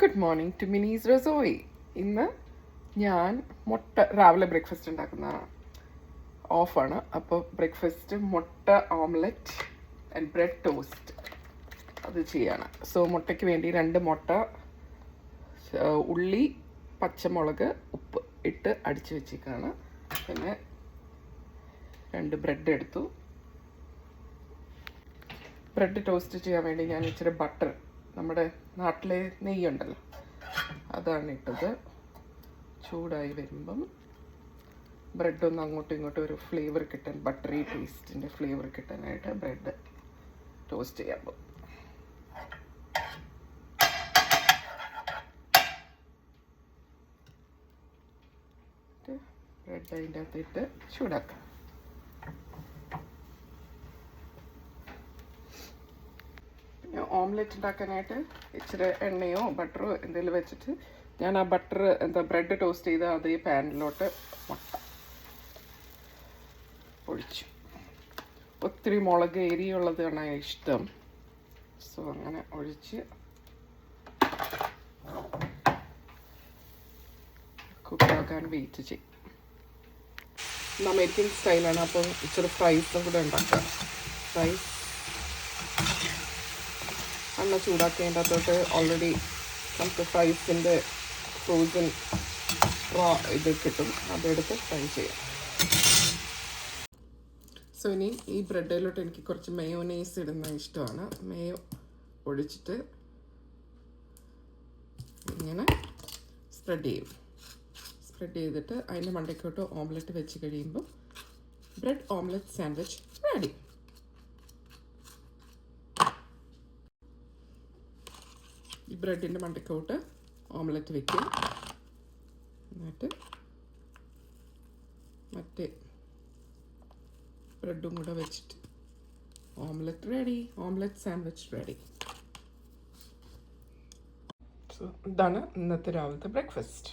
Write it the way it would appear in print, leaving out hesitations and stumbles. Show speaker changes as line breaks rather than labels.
Good morning to Mini's Rasoi. ഇന്ന് ഞാൻ മുട്ട രാവിലെ ബ്രേക്ക്ഫാസ്റ്റ് ഉണ്ടാക്കുന്നതാണ്. ഓഫാണ്. അപ്പോൾ ബ്രേക്ക്ഫാസ്റ്റ് മുട്ട ഓംലെറ്റ് ആൻഡ് ബ്രെഡ് ടോസ്റ്റ് അത് ചെയ്യാണ്. സോ മുട്ടയ്ക്ക് വേണ്ടി 2 മുട്ട, ഉള്ളി, പച്ചമുളക്, ഉപ്പ് ഇട്ട് അടിച്ച് വെച്ചേക്കാണ്. പിന്നെ 2 ബ്രെഡ് എടുത്തു. ബ്രെഡ് ടോസ്റ്റ് ചെയ്യാൻ വേണ്ടി ഞാൻ ഇച്ചിരി ബട്ടർ, നമ്മുടെ നാട്ടിലെ നെയ്യുണ്ടല്ലോ, അതാണ് ഇട്ടത്. ചൂടായി വരുമ്പം ബ്രെഡൊന്ന് അങ്ങോട്ടും ഇങ്ങോട്ടും ഒരു ഫ്ലേവർ കിട്ടാൻ, ബട്ടറി ടേസ്റ്റിൻ്റെ ഫ്ലേവർ കിട്ടാനായിട്ട് ബ്രെഡ് ടോസ്റ്റ് ചെയ്യാൻ പോകും. ബ്രെഡ് അതിൻ്റെ അകത്തിട്ട് ചൂടാക്കാം. ഓംലെറ്റ് ഉണ്ടാക്കാനായിട്ട് ഇച്ചിരി എണ്ണയോ ബട്ടറോ എന്തെങ്കിലും വെച്ചിട്ട് ഞാൻ ആ ബട്ടർ ബ്രെഡ് ടോസ്റ്റ് ചെയ്ത അതേ പാനിലോട്ട് മുട്ട ഒഴിച്ചു. ഒത്തിരി മുളക് എരിയുള്ളതാണ് ഇഷ്ടം. സോ അങ്ങനെ ഒഴിച്ച് കുക്കാക്കാൻ വെയിറ്റ് ചെയ്യും. ഇത് അമേരിക്കൻ സ്റ്റൈലാണ്. അപ്പം ഇച്ചിരി ഫ്രൈസും കൂടെ ഉണ്ടാക്കാം. ഫ്രൈസ് എണ്ണ ചൂടാക്കേണ്ട അകത്തോട്ട് ഓൾറെഡി നമുക്ക് ഫ്രൈസിൻ്റെ ഫ്രോസൺ ഇത് കിട്ടും, അതെടുത്ത് ഫ്രൈ ചെയ്യാം. സോ ഇനി ഈ ബ്രെഡിലോട്ട് എനിക്ക് കുറച്ച് മയോനൈസ് ഇടുന്ന ഇഷ്ടമാണ്. മേയോ ഒഴിച്ചിട്ട് ഇങ്ങനെ സ്പ്രെഡ് ചെയ്യും. സ്പ്രെഡ് ചെയ്തിട്ട് അതിൻ്റെ മണ്ടയ്ക്കോട്ട് ഓംലെറ്റ് വെച്ച് കഴിയുമ്പോൾ ബ്രെഡ് ഓംലെറ്റ് സാൻഡ്വിച്ച് റെഡി. ഈ ബ്രെഡിൻ്റെ മണ്ടയ്ക്കോട്ട് ഓംലെറ്റ് വയ്ക്കും. എന്നിട്ട് മറ്റേ ബ്രെഡും കൂടെ വെച്ചിട്ട് omelette ready. Omelette sandwich ready. So ഇതാണ് ഇന്നത്തെ രാവിലത്തെ ബ്രേക്ക്ഫാസ്റ്റ്.